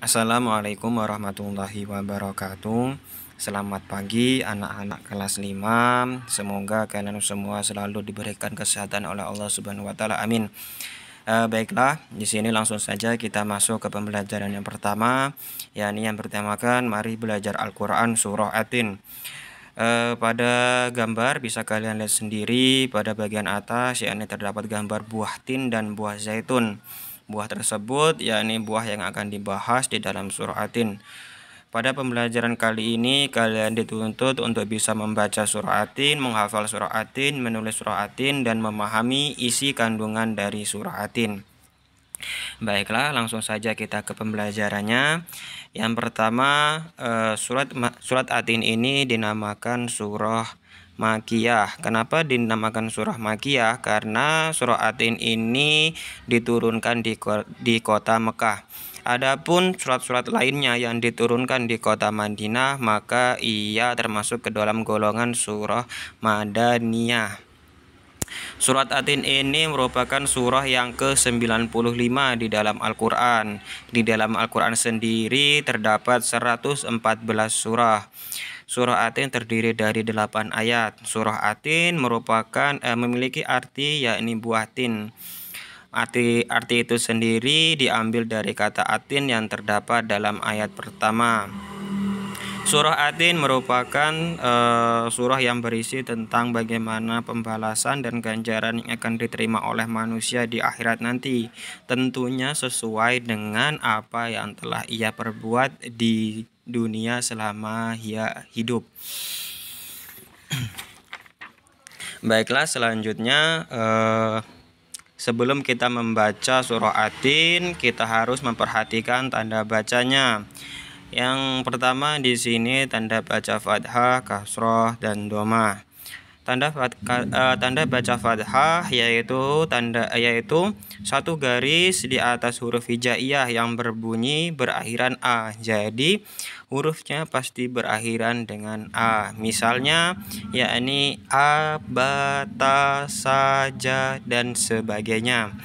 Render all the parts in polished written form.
Assalamualaikum warahmatullahi wabarakatuh. Selamat pagi anak-anak kelas 5. Semoga kalian semua selalu diberikan kesehatan oleh Allah Subhanahu wa taala. Amin. Baiklah, di sini langsung saja kita masuk ke pembelajaran yang pertama, yakni yang bertemakan mari belajar Al-Qur'an surah Atin. Pada gambar bisa kalian lihat sendiri pada bagian atas yakni terdapat gambar buah tin dan buah zaitun. Buah tersebut yakni buah yang akan dibahas di dalam surah Atin. Pada pembelajaran kali ini kalian dituntut untuk bisa membaca surah Atin, menghafal surah Atin, menulis surah Atin, dan memahami isi kandungan dari surah Atin. Baiklah, langsung saja kita ke pembelajarannya. Yang pertama, surat Atin ini dinamakan surah Makiyah. Kenapa dinamakan surah Makiyah? Karena surah Atin ini diturunkan di kota Mekah. Adapun surat-surat lainnya yang diturunkan di kota Madinah, maka ia termasuk ke dalam golongan surah Madaniyah. Surat Atin ini merupakan surah yang ke-95 di dalam Al-Quran. Di dalam Al-Quran sendiri terdapat 114 surah. Surah Atin terdiri dari 8 ayat. Surah Atin memiliki arti yakni buah tin. Arti itu sendiri diambil dari kata atin yang terdapat dalam ayat pertama. Surah Atin merupakan surah yang berisi tentang bagaimana pembalasan dan ganjaran yang akan diterima oleh manusia di akhirat nanti. Tentunya sesuai dengan apa yang telah ia perbuat di dunia selama ia hidup. Baiklah, selanjutnya sebelum kita membaca surah Atin, kita harus memperhatikan tanda bacanya. Yang pertama di sini tanda baca fathah, kasroh, dan domah. Tanda baca fathah yaitu satu garis di atas huruf hijaiyah yang berbunyi berakhiran a. Jadi hurufnya pasti berakhiran dengan a. Misalnya yakni a, ba, ta, sa, ja, dan sebagainya.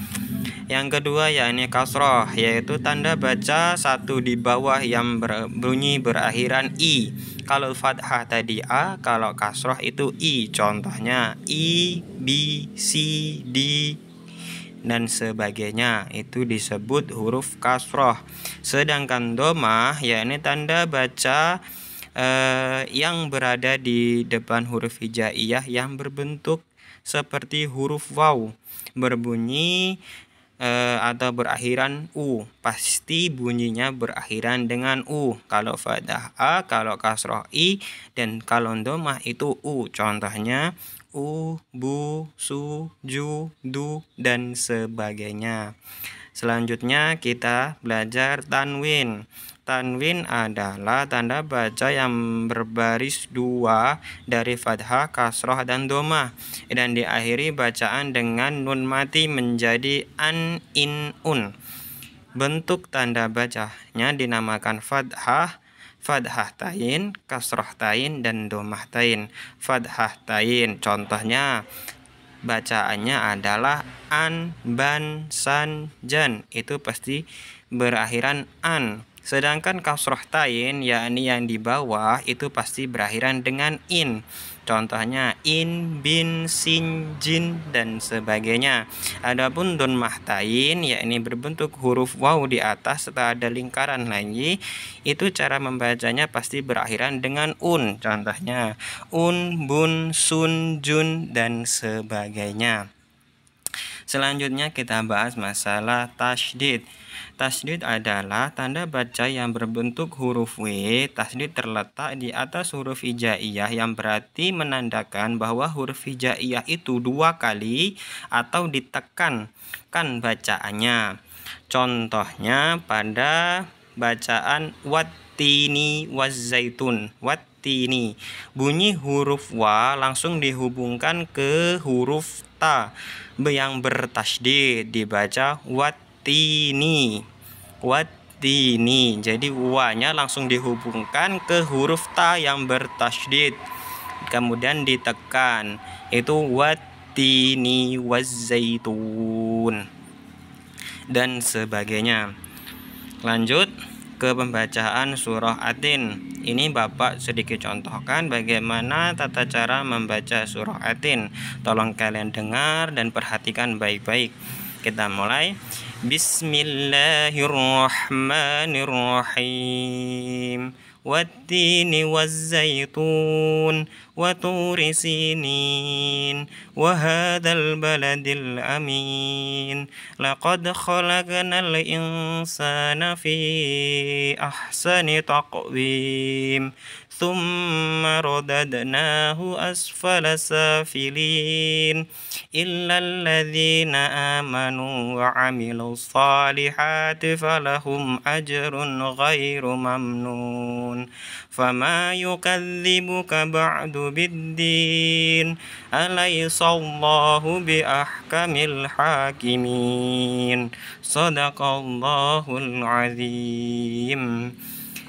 Yang kedua yakni kasroh, yaitu tanda baca satu di bawah yang berbunyi berakhiran i. Kalau fathah tadi a, kalau kasroh itu i. Contohnya i, b, c, d, dan sebagainya. Itu disebut huruf kasroh. Sedangkan domah yakni tanda baca yang berada di depan huruf hijaiyah yang berbentuk seperti huruf waw, berbunyi atau berakhiran u, pasti bunyinya berakhiran dengan u. Kalau fathah a, kalau kasroh i, dan kalau domah itu u. Contohnya u, bu, su, ju, du, dan sebagainya. Selanjutnya kita belajar tanwin. Tanwin adalah tanda baca yang berbaris dua dari fathah, kasroh, dan domah, dan diakhiri bacaan dengan nun mati menjadi an, in, un. Bentuk tanda bacanya dinamakan fathah, fathah tain, kasroh tain, dan domah tain. Fathah tain contohnya bacaannya adalah an, ban, san, jan. Itu pasti berakhiran an. Sedangkan kasroh tain yakni yang di bawah itu pasti berakhiran dengan in. Contohnya in, bin, sin, jin, dan sebagainya. Adapun domah tain yakni berbentuk huruf waw di atas setelah ada lingkaran lagi, itu cara membacanya pasti berakhiran dengan un. Contohnya un, bun, sun, jun, dan sebagainya. Selanjutnya kita bahas masalah tasydid. Tasydid adalah tanda baca yang berbentuk huruf W. Tasydid terletak di atas huruf hijaiyah yang berarti menandakan bahwa huruf hijaiyah itu dua kali atau ditekan bacaannya. Contohnya pada bacaan wattini wazzaitun. Wattini, bunyi huruf wa langsung dihubungkan ke huruf ta yang bertasydid, dibaca wattini. Wattini. Jadi wa-nya langsung dihubungkan ke huruf ta yang bertasydid, kemudian ditekan. Itu wattini wazzaitun dan sebagainya. Lanjut, ke pembacaan surah Atin. Ini Bapak sedikit contohkan bagaimana tata cara membaca surah Atin. Tolong kalian dengar dan perhatikan baik-baik. Kita mulai. Bismillahirrahmanirrahim. Wattini wazzaitun wa turi sinin wa hadzal baladil amin. Laqad khalaqnal insana fi ahsani taqwim. Thumma radadnahu asfala safilin illa alladhina amanu wa amilus salihati falahum ajrun ghairu mamnun. Fama yukadzibuka ba'du biddin alaysallahu bi ahkamil hakimin. Sadaqallahul azim.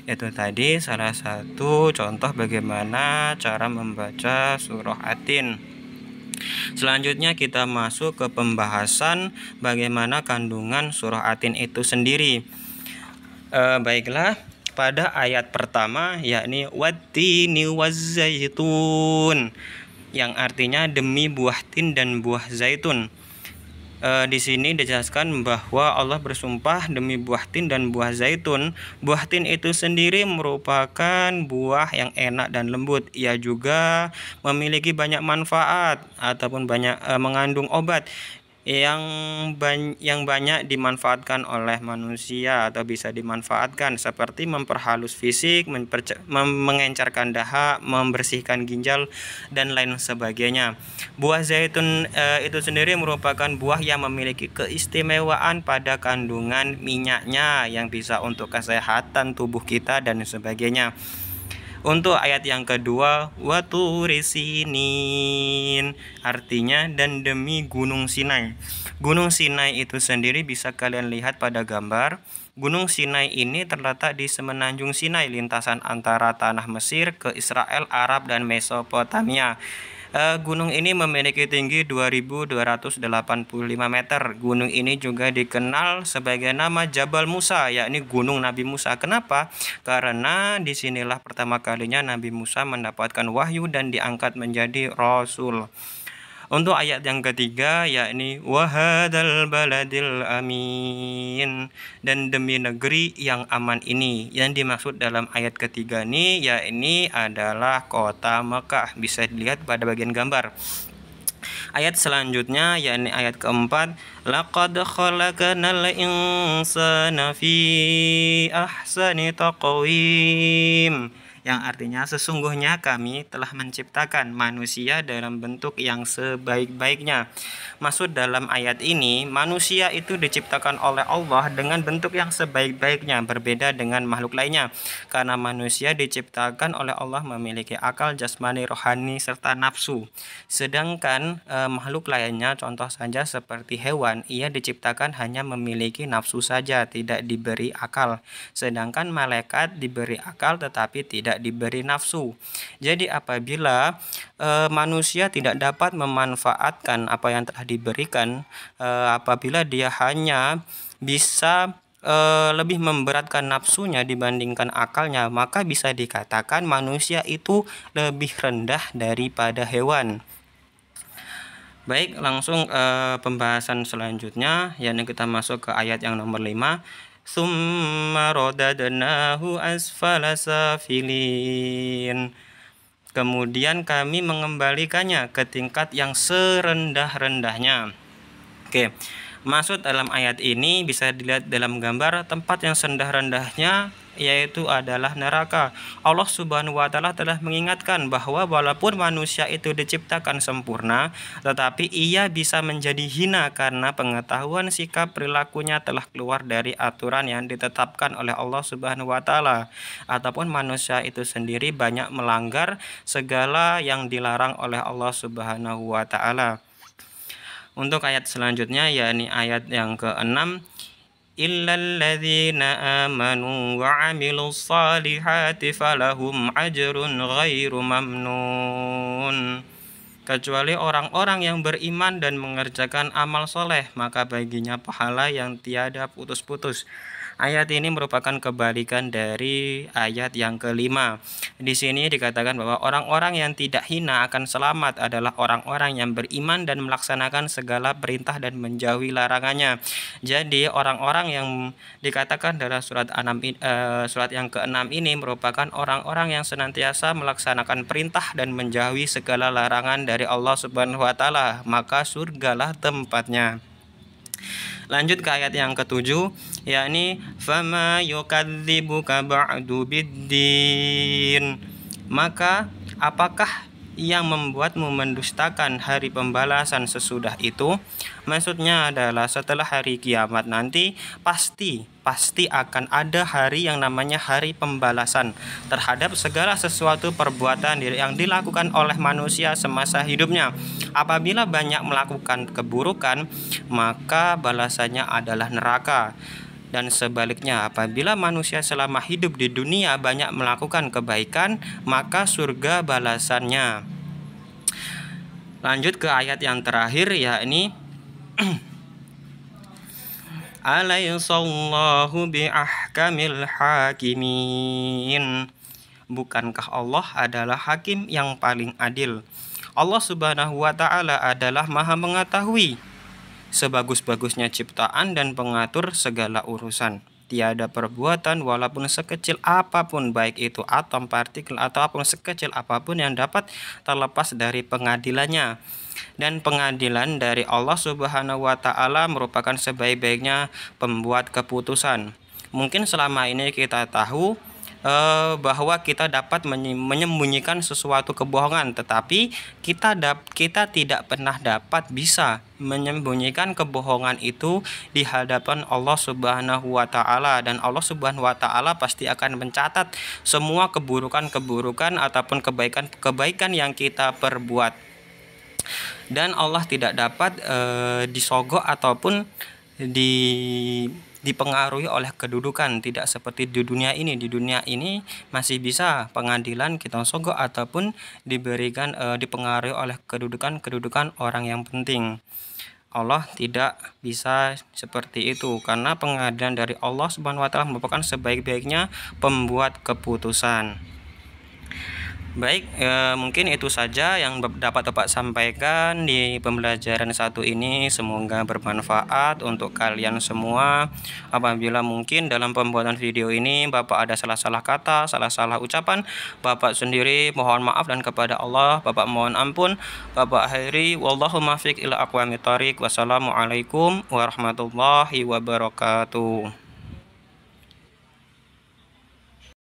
Itu tadi salah satu contoh bagaimana cara membaca surah Atin. Selanjutnya kita masuk ke pembahasan bagaimana kandungan surah Atin itu sendiri. Baiklah, pada ayat pertama yakni wattini wazzaitun, yang artinya demi buah tin dan buah zaitun. Di sini dijelaskan bahwa Allah bersumpah demi buah tin dan buah zaitun. Buah tin itu sendiri merupakan buah yang enak dan lembut. Ia juga memiliki banyak manfaat ataupun banyak mengandung obat yang banyak dimanfaatkan oleh manusia atau bisa dimanfaatkan, seperti memperhalus fisik, mengencarkan dahak, membersihkan ginjal, dan lain sebagainya. Buah zaitun itu sendiri merupakan buah yang memiliki keistimewaan pada kandungan minyaknya yang bisa untuk kesehatan tubuh kita dan sebagainya. Untuk ayat yang kedua, wa turi sinin, artinya dan demi gunung Sinai. Gunung Sinai itu sendiri bisa kalian lihat pada gambar. Gunung Sinai ini terletak di semenanjung Sinai, lintasan antara tanah Mesir ke Israel, Arab, dan Mesopotamia. Gunung ini memiliki tinggi 2285 meter. Gunung ini juga dikenal sebagai nama Jabal Musa, yakni Gunung Nabi Musa. Kenapa? Karena disinilah pertama kalinya Nabi Musa mendapatkan wahyu dan diangkat menjadi Rasul. Untuk ayat yang ketiga yakni wahadzal baladil amin, dan demi negeri yang aman ini. Yang dimaksud dalam ayat ketiga ini yakni adalah kota Mekah, bisa dilihat pada bagian gambar. Ayat selanjutnya yakni ayat keempat, laqad khalaqnal insana fi ahsani taqwim, yang artinya sesungguhnya kami telah menciptakan manusia dalam bentuk yang sebaik-baiknya. Maksud dalam ayat ini, manusia itu diciptakan oleh Allah dengan bentuk yang sebaik-baiknya, berbeda dengan makhluk lainnya. Karena manusia diciptakan oleh Allah memiliki akal, jasmani, rohani, serta nafsu. Sedangkan makhluk lainnya, contoh saja seperti hewan, ia diciptakan hanya memiliki nafsu saja, tidak diberi akal. Sedangkan malaikat diberi akal tetapi tidak diberi nafsu. Jadi apabila manusia tidak dapat memanfaatkan apa yang telah diberikan, apabila dia hanya bisa lebih memberatkan nafsunya dibandingkan akalnya, maka bisa dikatakan manusia itu lebih rendah daripada hewan. Baik, langsung pembahasan selanjutnya, yakni kita masuk ke ayat yang nomor 5. Summa radadnahu asfala safilin. Kemudian kami mengembalikannya ke tingkat yang serendah-rendahnya. Oke, maksud dalam ayat ini bisa dilihat dalam gambar, tempat yang serendah-rendahnya yaitu adalah neraka. Allah Subhanahu wa Ta'ala telah mengingatkan bahwa walaupun manusia itu diciptakan sempurna, tetapi ia bisa menjadi hina karena pengetahuan sikap perilakunya telah keluar dari aturan yang ditetapkan oleh Allah Subhanahu wa Ta'ala, ataupun manusia itu sendiri banyak melanggar segala yang dilarang oleh Allah Subhanahu wa Ta'ala. Untuk ayat selanjutnya yakni ayat yang ke-6, illalladzina amanu wa amilus salihati falahum ajrun ghairu mamnun. Kecuali orang-orang yang beriman dan mengerjakan amal soleh, maka baginya pahala yang tiada putus-putus. Ayat ini merupakan kebalikan dari ayat yang kelima. Di sini dikatakan bahwa orang-orang yang tidak hina akan selamat adalah orang-orang yang beriman dan melaksanakan segala perintah dan menjauhi larangannya. Jadi orang-orang yang dikatakan dalam surat yang ke-6 ini merupakan orang-orang yang senantiasa melaksanakan perintah dan menjauhi segala larangan dari Allah Subhanahu wa taala, maka surgalah tempatnya. Lanjut ke ayat yang ke-7, yakni fama yukadzibuka ba'du biddin. Maka apakah yang membuatmu mendustakan hari pembalasan sesudah itu? Maksudnya adalah setelah hari kiamat nanti pasti akan ada hari yang namanya hari pembalasan terhadap segala sesuatu perbuatan yang dilakukan oleh manusia semasa hidupnya. Apabila banyak melakukan keburukan, maka balasannya adalah neraka. Dan sebaliknya, apabila manusia selama hidup di dunia banyak melakukan kebaikan, maka surga balasannya. Lanjut ke ayat yang terakhir, yakni Alaysallahu biahkamil hakimin. Bukankah Allah adalah hakim yang paling adil? Allah Subhanahu wa taala adalah Maha mengetahui sebagus-bagusnya ciptaan dan pengatur segala urusan. Tiada perbuatan walaupun sekecil apapun, baik itu atom, partikel, ataupun sekecil apapun yang dapat terlepas dari pengadilannya. Dan pengadilan dari Allah Subhanahu wa taala merupakan sebaik-baiknya pembuat keputusan. Mungkin selama ini kita tahu bahwa kita dapat menyembunyikan sesuatu kebohongan, tetapi kita tidak pernah dapat bisa menyembunyikan kebohongan itu di hadapan Allah Subhanahu wa taala, dan Allah Subhanahu wa taala pasti akan mencatat semua keburukan-keburukan ataupun kebaikan-kebaikan yang kita perbuat. Dan Allah tidak dapat disogok ataupun dipengaruhi oleh kedudukan, tidak seperti di dunia ini. Di dunia ini masih bisa pengadilan kita sogok ataupun diberikan dipengaruhi oleh kedudukan orang yang penting. Allah tidak bisa seperti itu, karena pengadilan dari Allah Subhanahu wa taala merupakan sebaik-baiknya pembuat keputusan. Baik, mungkin itu saja yang dapat Bapak sampaikan di pembelajaran satu ini. Semoga bermanfaat untuk kalian semua. Apabila mungkin dalam pembuatan video ini Bapak ada salah-salah kata, salah-salah ucapan, Bapak sendiri mohon maaf, dan kepada Allah Bapak mohon ampun. Bapak akhiri, wallahu muwaffiq ila aqwamit thoriq. Wassalamualaikum warahmatullahi wabarakatuh.